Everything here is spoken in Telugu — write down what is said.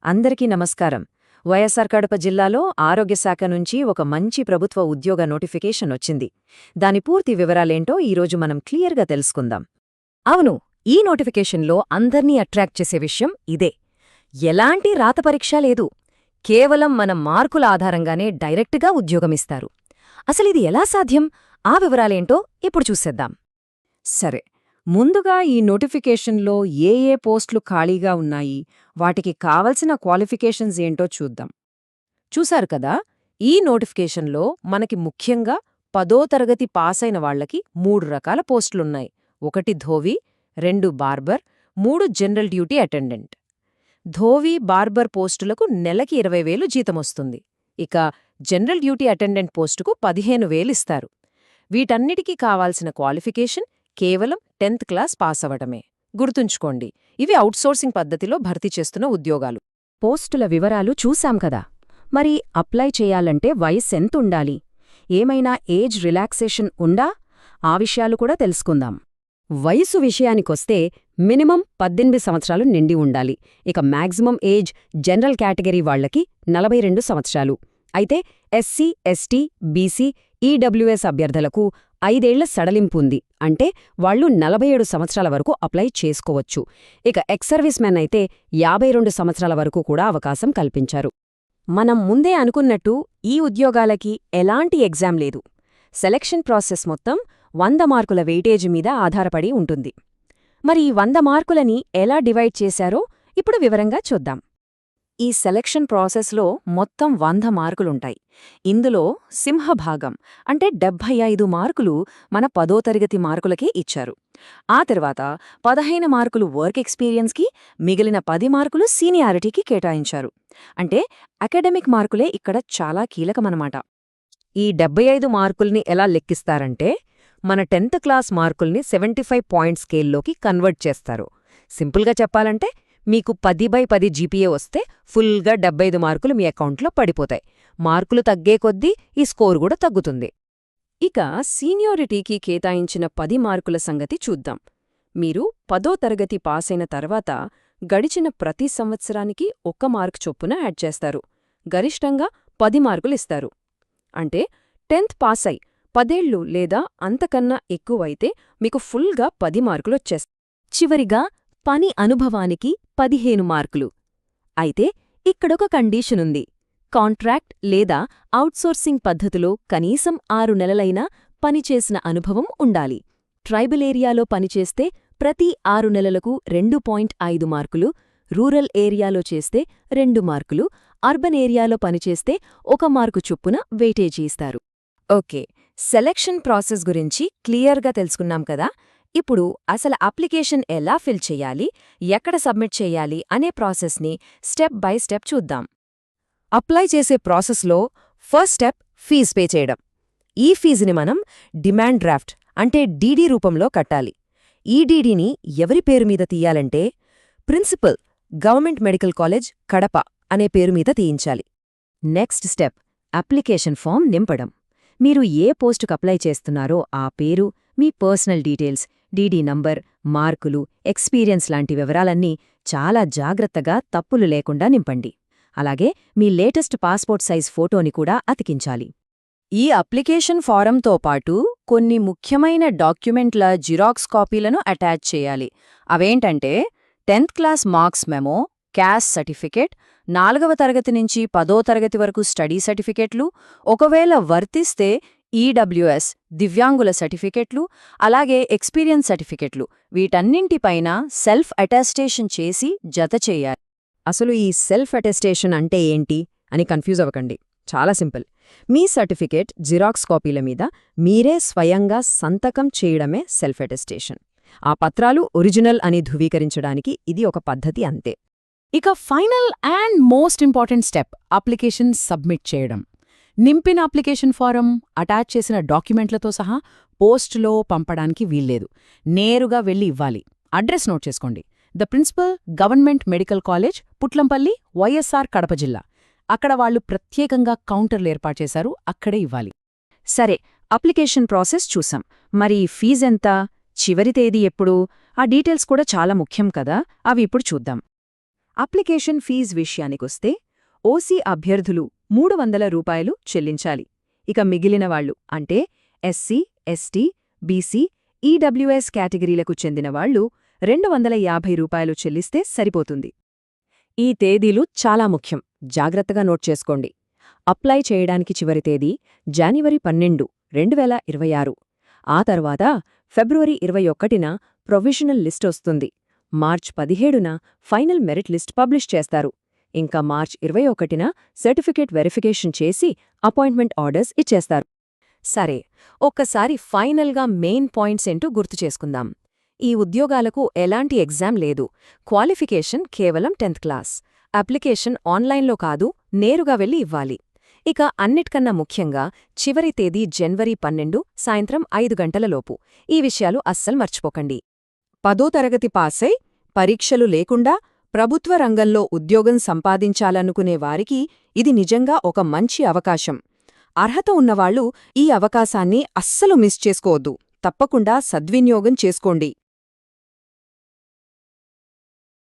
అందరికీ నమస్కారం. వైఎస్సార్ కడప జిల్లాలో ఆరోగ్య శాఖ నుంచి ఒక మంచి ప్రభుత్వ ఉద్యోగ నోటిఫికేషన్ వచ్చింది. దాని పూర్తి వివరాలేంటో ఈరోజు మనం క్లియర్గా తెలుసుకుందాం. అవును, ఈ నోటిఫికేషన్లో అందర్నీ అట్రాక్ట్ చేసే విషయం ఇదే. ఎలాంటి రాత పరీక్ష లేదు. కేవలం మన మార్కుల ఆధారంగానే డైరెక్ట్గా ఉద్యోగమిస్తారు. అసలిది ఎలా సాధ్యం? ఆ వివరాలేంటో ఇప్పుడు చూసేద్దాం. సరే, ముందుగా ఈ నోటిఫికేషన్లో ఏ పోస్టులు ఖాళీగా ఉన్నాయి, వాటికి కావలసిన క్వాలిఫికేషన్స్ ఏంటో చూద్దాం. చూశారు కదా, ఈ నోటిఫికేషన్లో మనకి ముఖ్యంగా 10వ తరగతి పాసైన వాళ్లకి 3 రకాల పోస్టులున్నాయి. 1 dhobi, 2 barber, 3 general duty attendant. Dhobi, barber పోస్టులకు నెలకి 20,000 జీతమొస్తుంది. ఇక జనరల్ డ్యూటీ అటెండెంట్ పోస్టుకు 15,000 ఇస్తారు. వీటన్నిటికీ కావాల్సిన క్వాలిఫికేషన్ కేవలం 10th క్లాస్ పాసవటమే. గుర్తుంచుకోండి, ఇవి అవుట్సోర్సింగ్ పద్ధతిలో భర్తీ చేస్తున్న ఉద్యోగాలు. పోస్టుల వివరాలు చూశాం కదా, మరి అప్లై చేయాలంటే వయస్సెంతుండాలి? ఏమైనా ఏజ్ రిలాక్సేషన్ ఉందా? ఆ విషయాలు కూడా తెలుసుకుందాం. వయసు విషయానికొస్తే మినిమం 18 సంవత్సరాలు నిండి ఉండాలి. ఇక మ్యాక్సిమం ఏజ్ జనరల్ కేటగిరీ వాళ్లకి 42 సంవత్సరాలు. అయితే ఎస్సీ, ఎస్టీ, బీసీ, ఈడబ్ల్యూఎస్ అభ్యర్థులకు 5 ఏళ్ల సడలింపుంది. అంటే వాళ్లు 47 సంవత్సరాల వరకు అప్లై చేసుకోవచ్చు. ఇక ఎక్స్-సర్వీస్ మెన్ అయితే 52 సంవత్సరాల వరకు కూడా అవకాశం కల్పించారు. మనం ముందే అనుకున్నట్టు ఈ ఉద్యోగాలకి ఎలాంటి ఎగ్జామ్ లేదు. సెలక్షన్ ప్రాసెస్ మొత్తం 100 మార్కుల వెయిటేజీ మీద ఆధారపడి ఉంటుంది. మరి ఈ 100 మార్కులని ఎలా డివైడ్ చేశారో ఇప్పుడు వివరంగా చూద్దాం. ఈ సెలక్షన్ ప్రాసెస్లో మొత్తం 100 మార్కులుంటాయి. ఇందులో సింహభాగం అంటే 75 మార్కులు మన 10వ తరగతి మార్కులకే ఇచ్చారు. ఆ తర్వాత 15 మార్కులు వర్క్ ఎక్స్పీరియన్స్కి, మిగిలిన 10 మార్కులు సీనియారిటీకి కేటాయించారు. అంటే అకాడమిక్ మార్కులే ఇక్కడ చాలా కీలకమన్నమాట. ఈ 75 మార్కుల్ని ఎలా లెక్కిస్తారంటే మన 10th క్లాస్ మార్కుల్ని 75 పాయింట్ స్కేల్లోకి కన్వర్ట్ చేస్తారు. సింపుల్గా చెప్పాలంటే మీకు 10/10 జీపీఏ వస్తే ఫుల్గా 75 మార్కులు మీ అకౌంట్లో పడిపోతాయి. మార్కులు తగ్గే కొద్దీ ఈ స్కోర్ కూడా తగ్గుతుంది. ఇక సీనియారిటీకి కేటాయించిన 10 మార్కుల సంగతి చూద్దాం. మీరు 10వ తరగతి పాసైన తర్వాత గడిచిన ప్రతి సంవత్సరానికి 1 మార్కు చొప్పున యాడ్ చేస్తారు. గరిష్టంగా 10 మార్కులిస్తారు. అంటే 10th పాసై 10 ఏళ్లు లేదా అంతకన్నా ఎక్కువైతే మీకు ఫుల్గా 10 మార్కులొచ్చేస్తాయి. చివరిగా పని అనుభవానికి 15 మార్కులు. అయితే ఇక్కడొక కండీషనుంది. కాంట్రాక్ట్ లేదా అవుట్సోర్సింగ్ పద్ధతిలో కనీసం 6 నెలలైనా పనిచేసిన అనుభవం ఉండాలి. ట్రైబల్ ఏరియాలో పనిచేస్తే ప్రతి 6 నెలలకు 2.5 మార్కులు, రూరల్ ఏరియాలో చేస్తే 2 మార్కులు, అర్బన్ ఏరియాలో పనిచేస్తే 1 మార్కు చొప్పున వెయిటేజీ ఇస్తారు. ఓకే, సెలక్షన్ ప్రాసెస్ గురించి క్లియర్గా తెలుసుకున్నాం కదా. ఇప్పుడు అసలు అప్లికేషన్ ఎలా ఫిల్ చెయ్యాలి, ఎక్కడ సబ్మిట్ చెయ్యాలి అనే ప్రాసెస్ని స్టెప్ బై స్టెప్ చూద్దాం. అప్లై చేసే ప్రాసెస్లో ఫస్ట్ స్టెప్ ఫీజు పే చేయడం. ఈ ఫీజుని మనం డిమాండ్ డ్రాఫ్ట్ అంటే డీడీ రూపంలో కట్టాలి. ఈ డీడీని ఎవరి పేరు మీద తీయాలంటే principal, government medical college, Kadapa అనే పేరు మీద తీయించాలి. నెక్స్ట్ స్టెప్ అప్లికేషన్ ఫామ్ నింపడం. మీరు ఏ పోస్టుకు అప్లై చేస్తున్నారో ఆ పేరు, మీ పర్సనల్ డీటెయిల్స్, డీడీ నంబర్, మార్కులు, ఎక్స్పీరియన్స్ లాంటి వివరాలన్నీ చాలా జాగ్రత్తగా తప్పులు లేకుండా నింపండి. అలాగే మీ లేటెస్ట్ పాస్పోర్ట్ సైజ్ ఫోటోని కూడా అతికించాలి. ఈ అప్లికేషన్ ఫారంతో పాటు కొన్ని ముఖ్యమైన డాక్యుమెంట్ల జిరాక్స్ కాపీలను అటాచ్ చేయాలి. అవేంటంటే 10th class marks memo, caste certificate, 4వ తరగతి నుంచి 10వ తరగతి వరకు స్టడీ సర్టిఫికేట్లు, ఒకవేళ వర్తిస్తే ఈడబ్ల్యూఎస్, దివ్యాంగుల సర్టిఫికెట్లు, అలాగే ఎక్స్పీరియన్స్ సర్టిఫికెట్లు. వీటన్నింటిపైన సెల్ఫ్ అటెస్టేషన్ చేసి జత చేయాలి. అసలు ఈ సెల్ఫ్ అటెస్టేషన్ అంటే ఏంటి అని కన్ఫ్యూజ్ అవ్వకండి. చాలా సింపుల్. మీ సర్టిఫికేట్ జిరాక్స్ కాపీల మీద మీరే స్వయంగా సంతకం చేయడమే సెల్ఫ్ అటెస్టేషన్. ఆ పత్రాలు ఒరిజినల్ అని ధృవీకరించడానికి ఇది ఒక పద్ధతి అంతే. ఇక final and most important step application submit చేయడం. నింపిన అప్లికేషన్ ఫారం, అటాచ్ చేసిన డాక్యుమెంట్లతో సహా పోస్టులో పంపడానికి వీల్లేదు. నేరుగా వెళ్లి ఇవ్వాలి. అడ్రస్ నోట్ చేసుకోండి. The principal, government medical college, Putlampalli, YSR Kadapa జిల్లా. అక్కడ వాళ్లు ప్రత్యేకంగా కౌంటర్లు ఏర్పాటు చేశారు. అక్కడే ఇవ్వాలి. సరే, అప్లికేషన్ ప్రాసెస్ చూసాం. మరి ఫీజెంత, చివరి తేదీ ఎప్పుడు, ఆ డీటెయిల్స్ కూడా చాలా ముఖ్యం కదా. అవి ఇప్పుడు చూద్దాం. అప్లికేషన్ ఫీజ్ విషయానికొస్తే ఓసీ అభ్యర్థులు 300 రూపాయలు చెల్లించాలి. ఇక మిగిలినవాళ్లు అంటే ఎస్సీ, ఎస్టీ, బీసీ, ఈడబ్ల్యూఎస్ కేటగిరీలకు చెందినవాళ్లు 250 రూపాయలు చెల్లిస్తే సరిపోతుంది. ఈ తేదీలు చాలా ముఖ్యం, జాగ్రత్తగా నోట్ చేసుకోండి. అప్లై చేయడానికి చివరి తేదీ జనవరి 12, 2026. ఆ తర్వాత ఫిబ్రవరి 21న ప్రొవిజనల్ లిస్ట్ వస్తుంది. మార్చ్ 17న ఫైనల్ మెరిట్ లిస్ట్ పబ్లిష్ చేస్తారు. ఇంకా మార్చ్ 21న సర్టిఫికేట్ వెరిఫికేషన్ చేసి అపాయింట్మెంట్ ఆర్డర్స్ ఇచ్చేస్తారు. సరే, ఒక్కసారి ఫైనల్గా మెయిన్ పాయింట్స్ ఏంటో గుర్తు చేసుకుందాం. ఈ ఉద్యోగాలకు ఎలాంటి ఎగ్జామ్ లేదు, క్వాలిఫికేషన్ కేవలం 10th క్లాస్. అప్లికేషన్ ఆన్లైన్లో కాదు, నేరుగా వెళ్లి ఇవ్వాలి. ఇక అన్నిటికన్నా ముఖ్యంగా చివరి తేదీ జనవరి 12 సాయంత్రం 5 గంటలలోపు. ఈ విషయాలు అస్సలు మర్చిపోకండి. 10వ తరగతి పాసై పరీక్షలు లేకుండా ప్రభుత్వ రంగంలో ఉద్యోగం సంపాదించాలనుకునే వారికి ఇది నిజంగా ఒక మంచి అవకాశం. అర్హత ఉన్నవాళ్లు ఈ అవకాశాన్ని అస్సలు మిస్ చేసుకోవద్దు. తప్పకుండా సద్వినియోగం చేసుకోండి.